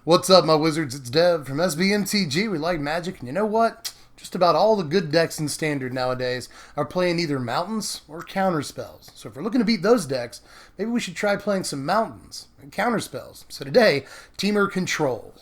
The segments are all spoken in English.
What's up, my wizards? It's Dev from Mtg. We like magic, and you know what? Just about all the good decks in Standard nowadays are playing either Mountains or Counterspells. So if we're looking to beat those decks, maybe we should try playing some Mountains and Counterspells. So today, Temur Control.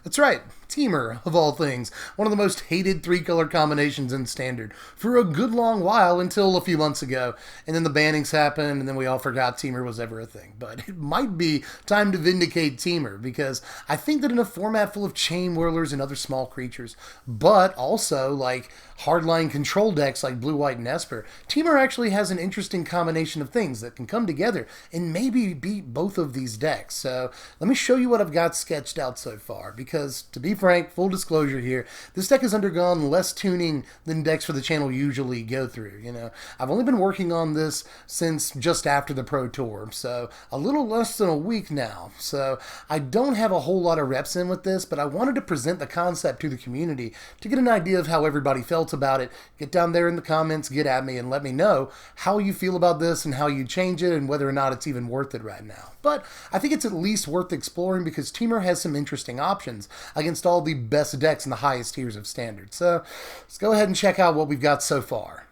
That's right, Temur, of all things. One of the most hated three-color combinations in Standard for a good long while until a few months ago. And then the bannings happened, and then we all forgot Temur was ever a thing. But it might be time to vindicate Temur, because I think that in a format full of Chain Whirlers and other small creatures, but also like hardline control decks like Blue, White, and Esper, Temur actually has an interesting combination of things that can come together and maybe beat both of these decks. So let me show you what I've got sketched out so far, because to be frank, full disclosure here, this deck has undergone less tuning than decks for the channel usually go through. You know, I've only been working on this since just after the Pro Tour, so a little less than a week now. So I don't have a whole lot of reps in with this, but I wanted to present the concept to the community to get an idea of how everybody felt about it. Get down there in the comments, get at me, and let me know how you feel about this and how you change it and whether or not it's even worth it right now. But I think it's at least worth exploring because Temur has some interesting options against all the best decks in the highest tiers of Standard. So let's go ahead and check out what we've got so far.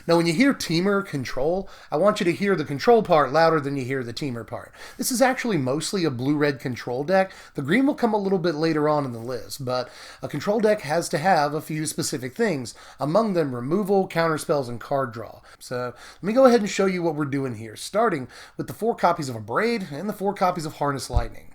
Now, when you hear Temur Control, I want you to hear the control part louder than you hear the Temur part. This is actually mostly a blue-red control deck. The green will come a little bit later on in the list, but a control deck has to have a few specific things, among them removal, counterspells, and card draw. So let me go ahead and show you what we're doing here, starting with the 4 copies of Abrade and the 4 copies of Harness Lightning.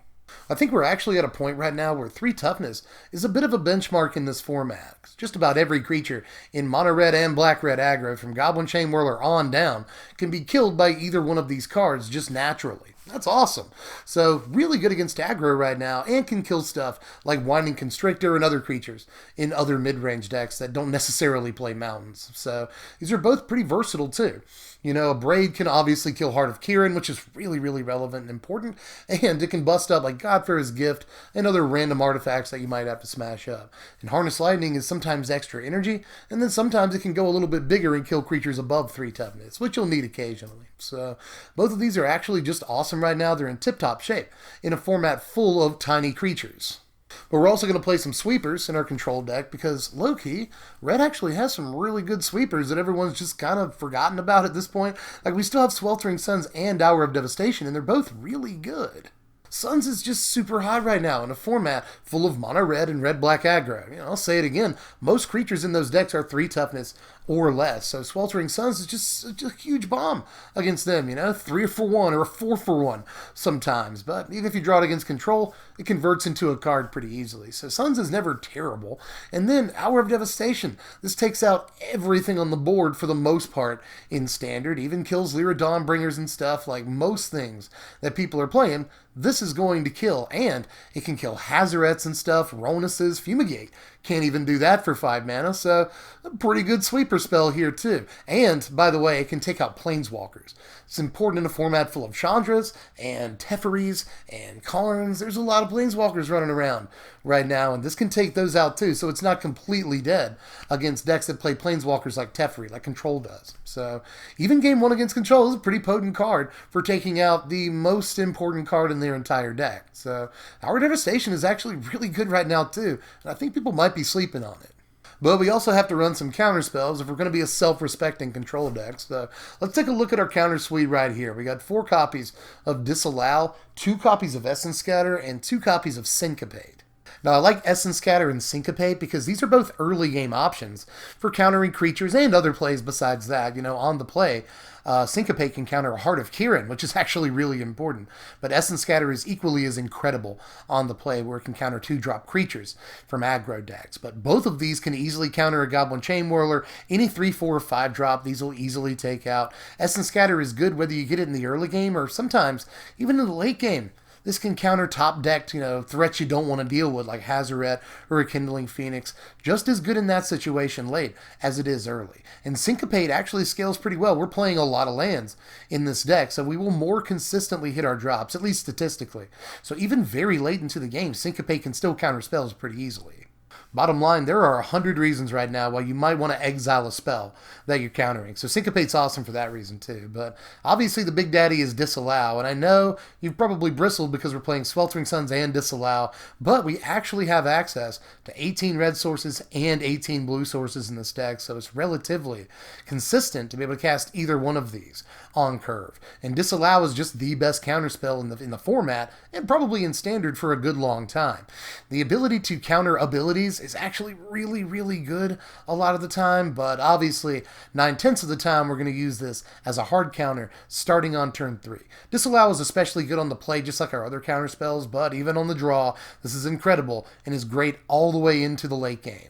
I think we're actually at a point right now where 3 toughness is a bit of a benchmark in this format. Just about every creature in mono red and black red aggro from Goblin Chain Whirler on down can be killed by either one of these cards just naturally. That's awesome. So really good against aggro right now and can kill stuff like Winding Constrictor and other creatures in other mid-range decks that don't necessarily play Mountains. So these are both pretty versatile too. You know, Abrade can obviously kill Heart of Kiran, which is really, really relevant and important, and it can bust up like Godfar's Gift and other random artifacts that you might have to smash up. And Harness Lightning is sometimes extra energy, and then sometimes it can go a little bit bigger and kill creatures above 3 toughness, which you'll need occasionally. So both of these are actually just awesome right now. They're in tip-top shape in a format full of tiny creatures. But we're also going to play some sweepers in our control deck because, low-key, Red actually has some really good sweepers that everyone's just kind of forgotten about at this point. Like, we still have Sweltering Suns and Hour of Devastation, and they're both really good. Suns is just super hot right now in a format full of mono red and red black aggro. You know, I'll say it again, most creatures in those decks are 3 toughness or less, so Sweltering Suns is just a huge bomb against them, you know, 3 for 1 or a 4 for 1 sometimes, but even if you draw it against control, it converts into a card pretty easily, so Suns is never terrible. And then Hour of Devastation, this takes out everything on the board for the most part in Standard, even kills Lyra Dawnbringers and stuff, like most things that people are playing, this is going to kill, and it can kill Hazarets and stuff, Ronuses, Fumigate. Can't even do that for 5 mana, so a pretty good sweeper spell here too. And, by the way, it can take out Planeswalkers. It's important in a format full of Chandras and Teferis and Karns. There's a lot of Planeswalkers running around right now, and this can take those out too, so it's not completely dead against decks that play Planeswalkers like Teferi, like Control does. So even Game 1 against Control is a pretty potent card for taking out the most important card in their entire deck. So Hour of Devastation is actually really good right now too, and I think people might be sleeping on it. But we also have to run some counterspells if we're going to be a self-respecting control deck. So let's take a look at our counter suite right here. We got 4 copies of Disallow, 2 copies of Essence Scatter, and 2 copies of Syncopate. Now, I like Essence Scatter and Syncopate because these are both early game options for countering creatures and other plays besides that. You know, on the play, Syncopate can counter a Heart of Kiran, which is actually really important. But Essence Scatter is equally as incredible on the play, where it can counter 2-drop creatures from aggro decks. But both of these can easily counter a Goblin Chain Whirler. Any 3, 4, or 5-drop, these will easily take out. Essence Scatter is good whether you get it in the early game or sometimes even in the late game. This can counter top-decked, you know, threats you don't want to deal with, like Hazaret or a Kindling Phoenix. Just as good in that situation late as it is early. And Syncopate actually scales pretty well. We're playing a lot of lands in this deck, so we will more consistently hit our drops, at least statistically. So even very late into the game, Syncopate can still counter spells pretty easily. Bottom line, there are 100 reasons right now why you might want to exile a spell that you're countering. So Syncopate's awesome for that reason too. But obviously the big daddy is Disallow. And I know you've probably bristled because we're playing Sweltering Suns and Disallow. But we actually have access to 18 red sources and 18 blue sources in this deck. So it's relatively consistent to be able to cast either one of these on curve. And Disallow is just the best counterspell in the format and probably in Standard for a good long time. The ability to counter abilities is actually really, really good a lot of the time, but obviously 9/10 of the time we're going to use this as a hard counter starting on turn 3. Disallow is especially good on the play just like our other counter spells, but even on the draw, this is incredible and is great all the way into the late game.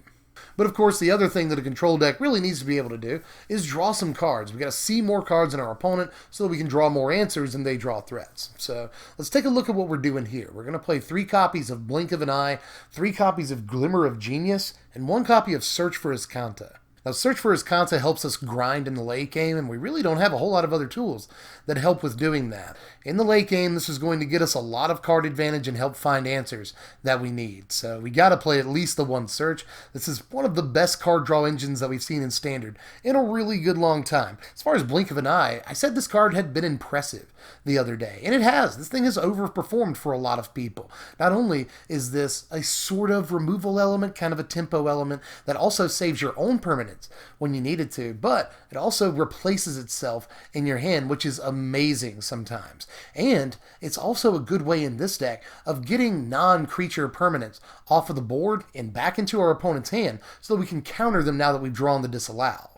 But of course, the other thing that a control deck really needs to be able to do is draw some cards. We got to see more cards than our opponent so that we can draw more answers and they draw threats. So let's take a look at what we're doing here. We're going to play 3 copies of Blink of an Eye, 3 copies of Glimmer of Genius, and 1 copy of Search for Iskanta. Now, Search for Iskanta helps us grind in the late game, and we really don't have a whole lot of other tools that help with doing that. In the late game, this is going to get us a lot of card advantage and help find answers that we need. So we got to play at least the 1 Search. This is one of the best card draw engines that we've seen in Standard in a really good long time. As far as Blink of an Eye, I said this card had been impressive the other day, and it has. This thing has overperformed for a lot of people. Not only is this a sort of removal element, kind of a tempo element, that also saves your own permanence when you need it to, but it also replaces itself in your hand, which is amazing sometimes. And it's also a good way in this deck of getting non-creature permanents off of the board and back into our opponent's hand so that we can counter them now that we've drawn the Disallow.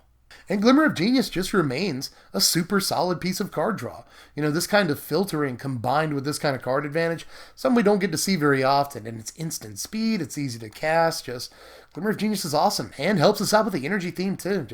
And Glimmer of Genius just remains a super solid piece of card draw. You know, this kind of filtering combined with this kind of card advantage, something we don't get to see very often, and it's instant speed, it's easy to cast, just Glimmer of Genius is awesome, and helps us out with the energy theme too.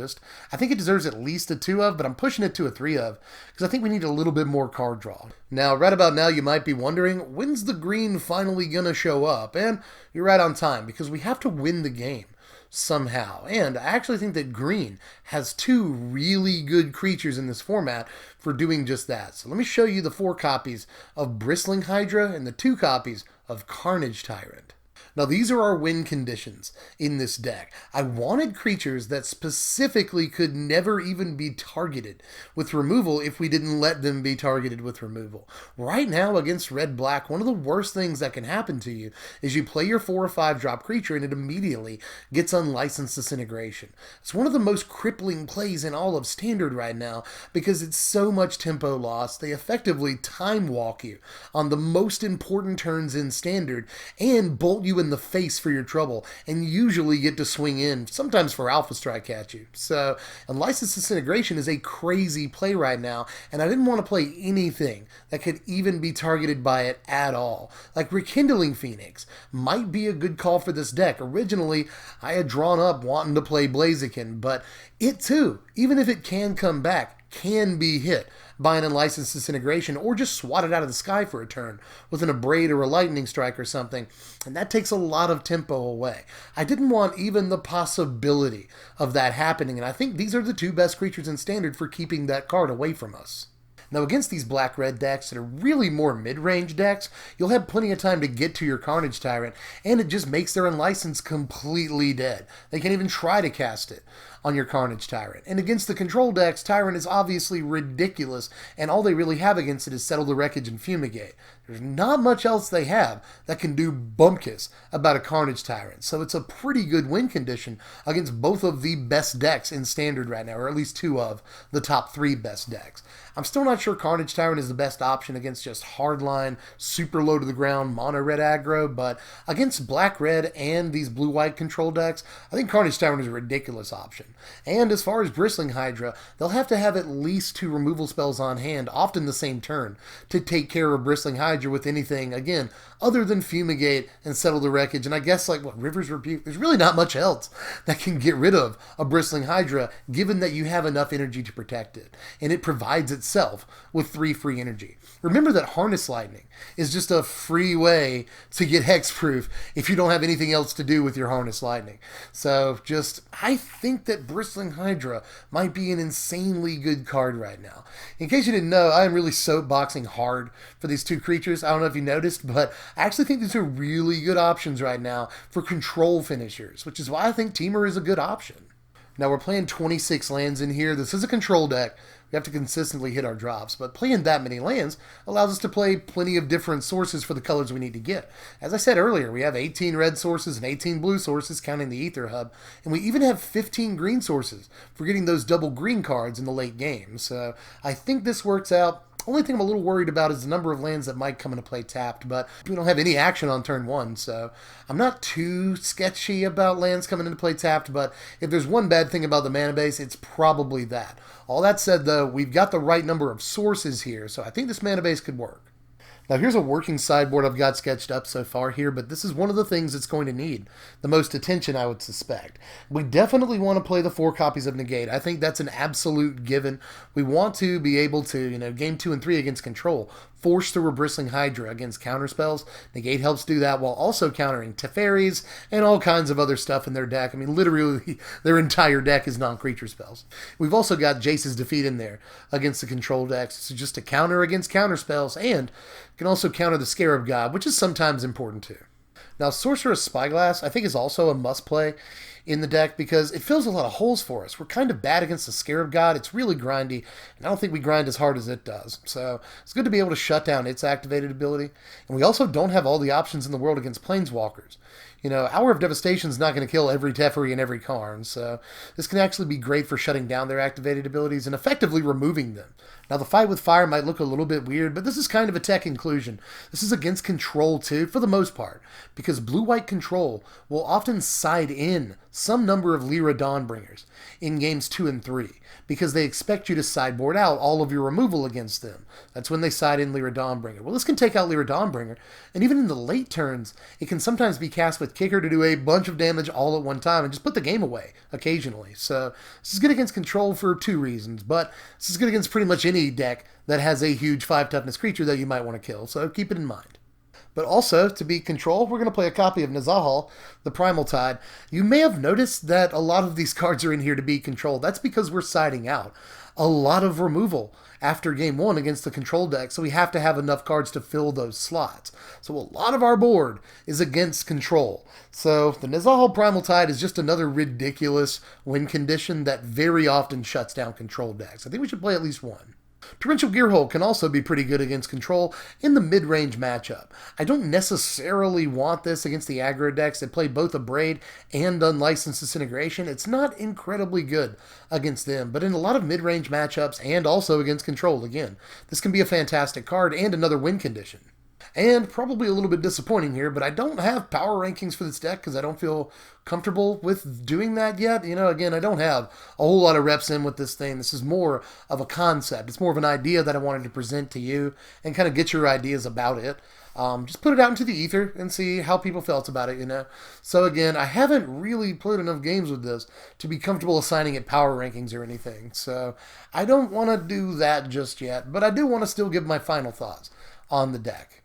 I think it deserves at least a 2 of, but I'm pushing it to a 3 of, because I think we need a little bit more card draw. Now, right about now, you might be wondering, when's the green finally gonna show up? And you're right on time, because we have to win the game somehow. And I actually think that green has 2 really good creatures in this format for doing just that. So let me show you the 4 copies of Bristling Hydra and the 2 copies of Carnage Tyrant. Now, these are our win conditions in this deck. I wanted creatures that specifically could never even be targeted with removal if we didn't let them be targeted with removal. Right now, against red-black, one of the worst things that can happen to you is you play your 4 or 5 drop creature and it immediately gets Unlicensed Disintegration. It's one of the most crippling plays in all of Standard right now because it's so much tempo loss. They effectively time walk you on the most important turns in Standard and bolt you in the face for your trouble, and usually get to swing in, sometimes for Alpha Strike at you. So, Unlicensed Disintegration is a crazy play right now, and I didn't want to play anything that could even be targeted by it at all. Like Rekindling Phoenix might be a good call for this deck. Originally, I had drawn up wanting to play Blaziken, but it too, even if it can come back, can be hit by an Unlicensed Disintegration, or just swatted out of the sky for a turn with an Abrade or a Lightning Strike or something, and that takes a lot of tempo away. I didn't want even the possibility of that happening, and I think these are the 2 best creatures in Standard for keeping that card away from us. Now, against these black-red decks that are really more mid-range decks, you'll have plenty of time to get to your Carnage Tyrant, and it just makes their Unlicensed completely dead. They can't even try to cast it on your Carnage Tyrant. And against the control decks, Tyrant is obviously ridiculous, and all they really have against it is Settle the Wreckage and Fumigate. There's not much else they have that can do bumpkiss about a Carnage Tyrant, so it's a pretty good win condition against both of the best decks in Standard right now, or at least 2 of the top 3 best decks. I'm still not sure Carnage Tyrant is the best option against just hardline, super low to the ground, mono-red aggro, but against black-red and these blue-white control decks, I think Carnage Tyrant is a ridiculous option. And as far as Bristling Hydra, they'll have to have at least 2 removal spells on hand, often the same turn, to take care of Bristling Hydra with anything, again, other than Fumigate and Settle the Wreckage, and I guess like River's Rebuke. There's really not much else that can get rid of a Bristling Hydra, given that you have enough energy to protect it, and it provides itself with 3 free energy. Remember that Harness Lightning is just a free way to get hexproof if you don't have anything else to do with your Harness Lightning. So I think that that Bristling Hydra might be an insanely good card right now. In case you didn't know, I am really soapboxing hard for these two creatures. I don't know if you noticed, but I actually think these are really good options right now for control finishers, which is why I think Temur is a good option. Now, we're playing 26 lands in here. This is a control deck. We have to consistently hit our drops, but playing that many lands allows us to play plenty of different sources for the colors we need to get. As I said earlier, we have 18 red sources and 18 blue sources, counting the Ether Hub, and we even have 15 green sources for getting those double green cards in the late game. So I think this works out. Only thing I'm a little worried about is the number of lands that might come into play tapped, but we don't have any action on turn one, so I'm not too sketchy about lands coming into play tapped, but if there's one bad thing about the mana base, it's probably that. All that said, though, we've got the right number of sources here, so I think this mana base could work. Now, here's a working sideboard I've got sketched up so far here, but this is one of the things that's going to need the most attention, I would suspect. We definitely want to play the 4 copies of Negate. I think that's an absolute given. We want to be able to, game 2 and 3 against control, force through a Bristling Hydra against Counterspells. Negate helps do that while also countering Teferis and all kinds of other stuff in their deck. I mean, literally, their entire deck is non-creature spells. We've also got Jace's Defeat in there against the control decks. So just a counter against Counterspells, and can also counter the Scarab God, which is sometimes important too. Now, Sorcerer's Spyglass, I think, is also a must-play in the deck because it fills a lot of holes for us. We're kind of bad against the Scarab God. It's really grindy, and I don't think we grind as hard as it does. So it's good to be able to shut down its activated ability. And we also don't have all the options in the world against Planeswalkers. Hour of Devastation is not going to kill every Teferi and every Karn, so this can actually be great for shutting down their activated abilities and effectively removing them. Now, the fight with fire might look a little bit weird, but this is kind of a tech inclusion. This is against control, too, for the most part, because blue-white control will often side in some number of Lyra Dawnbringers in games 2 and 3, because they expect you to sideboard out all of your removal against them. That's when they side in Lyra Dawnbringer. Well, this can take out Lyra Dawnbringer, and even in the late turns, it can sometimes be cast with Kicker to do a bunch of damage all at one time and just put the game away occasionally. So this is good against control for 2 reasons, but this is good against pretty much any deck that has a huge 5 toughness creature that you might want to kill, so keep it in mind. But also, to beat control, we're going to play a copy of Nazahal, the Primal Tide. You may have noticed that a lot of these cards are in here to beat control. That's because we're siding out a lot of removal after game 1 against the control deck, so we have to have enough cards to fill those slots. So a lot of our board is against control. So the Nazahal Primal Tide is just another ridiculous win condition that very often shuts down control decks. I think we should play at least one. Torrential Gearhole can also be pretty good against control in the mid-range matchup. I don't necessarily want this against the aggro decks that play both Abrade and Unlicensed Disintegration. It's not incredibly good against them, but in a lot of mid-range matchups and also against control, again, this can be a fantastic card and another win condition. And probably a little bit disappointing here, but I don't have power rankings for this deck because I don't feel comfortable with doing that yet. Again, I don't have a whole lot of reps in with this thing. This is more of a concept. It's more of an idea that I wanted to present to you and kind of get your ideas about it. Just put it out into the ether and see how people felt about it, So again, I haven't really played enough games with this to be comfortable assigning it power rankings or anything. So I don't want to do that just yet, but I do want to still give my final thoughts on the deck.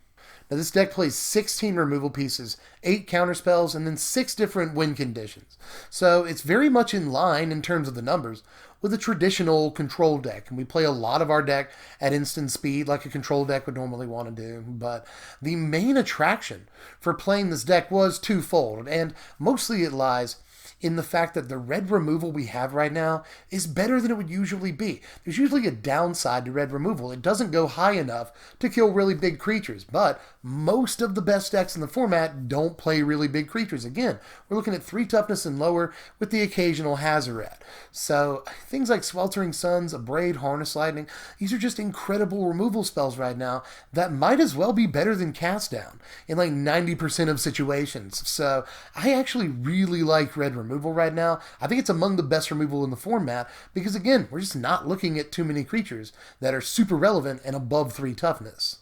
Now, this deck plays 16 removal pieces, 8 counterspells, and then 6 different win conditions. So it's very much in line in terms of the numbers with a traditional control deck. And we play a lot of our deck at instant speed like a control deck would normally want to do. But the main attraction for playing this deck was twofold, and mostly it lies in the fact that the red removal we have right now is better than it would usually be. There's usually a downside to red removal. It doesn't go high enough to kill really big creatures, but most of the best decks in the format don't play really big creatures. Again, we're looking at 3 toughness and lower with the occasional Hazoret. So things like Sweltering Suns, Abrade, Harness Lightning, these are just incredible removal spells right now that might as well be better than Cast Down in like 90% of situations. So I actually really like red removal right now. I think it's among the best removal in the format because, again, we're just not looking at too many creatures that are super relevant and above 3 toughness.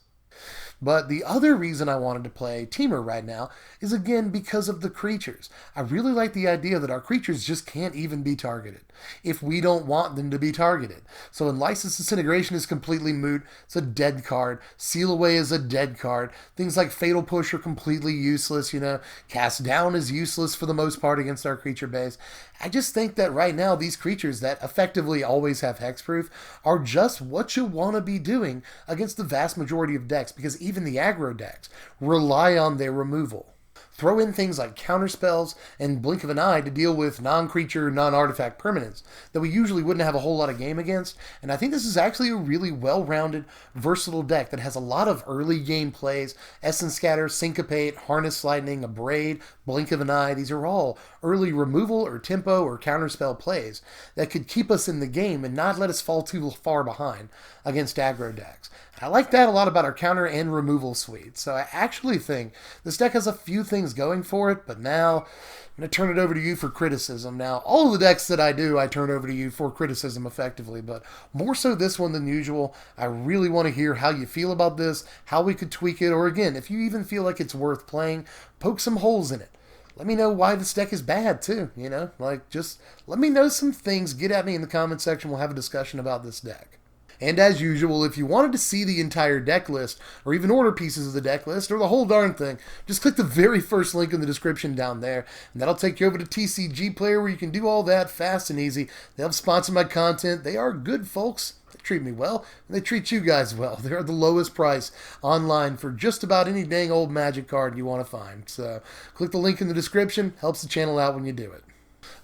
But the other reason I wanted to play Temur right now is again because of the creatures. I really like the idea that our creatures just can't even be targeted if we don't want them to be targeted. So in License Disintegration is completely moot. It's a dead card. Seal Away is a dead card. Things like Fatal Push are completely useless, you know. Cast Down is useless for the most part against our creature base. I just think that right now these creatures that effectively always have hexproof are just what you want to be doing against the vast majority of decks, because even the aggro decks rely on their removal. Throw in things like Counterspells and Blink of an Eye to deal with non-creature, non-artifact permanents that we usually wouldn't have a whole lot of game against, and I think this is actually a really well-rounded, versatile deck that has a lot of early game plays. Essence Scatter, Syncopate, Harness Lightning, Abrade, Blink of an Eye. These are all early removal or tempo or counterspell plays that could keep us in the game and not let us fall too far behind against aggro decks. I like that a lot about our counter and removal suite. So I actually think this deck has a few things going for it, but now I'm going to turn it over to you for criticism. Now, all of the decks that I do, I turn over to you for criticism effectively, but more so this one than usual. I really want to hear how you feel about this, how we could tweak it, or again, if you even feel like it's worth playing, poke some holes in it. Let me know why this deck is bad too, you know? Like, just let me know some things. Get at me in the comment section. We'll have a discussion about this deck. And as usual, if you wanted to see the entire deck list, or even order pieces of the deck list, or the whole darn thing, just click the very first link in the description down there, and that'll take you over to TCG Player, where you can do all that fast and easy. They help sponsor my content. They are good folks. They treat me well, and they treat you guys well. They're the lowest price online for just about any dang old Magic card you want to find. So click the link in the description. Helps the channel out when you do it.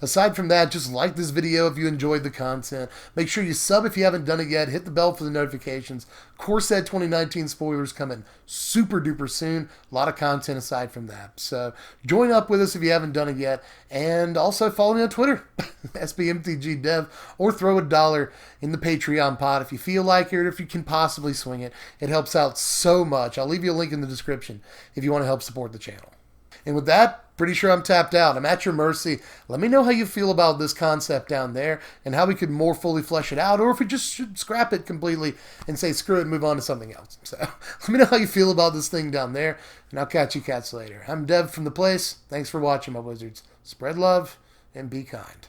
Aside from that, just like this video if you enjoyed the content. Make sure you sub if you haven't done it yet. Hit the bell for the notifications. Core Set 2019 spoilers coming super duper soon. A lot of content aside from that. So join up with us if you haven't done it yet. And also follow me on Twitter, SBMTG Dev, or throw $1 in the Patreon pot if you feel like it or if you can possibly swing it. It helps out so much. I'll leave you a link in the description if you want to help support the channel. And with that, pretty sure I'm tapped out. I'm at your mercy. Let me know how you feel about this concept down there and how we could more fully flesh it out, or if we just should scrap it completely and say screw it and move on to something else. So let me know how you feel about this thing down there, and I'll catch you cats later. I'm Dev from The Place. Thanks for watching, my wizards. Spread love and be kind.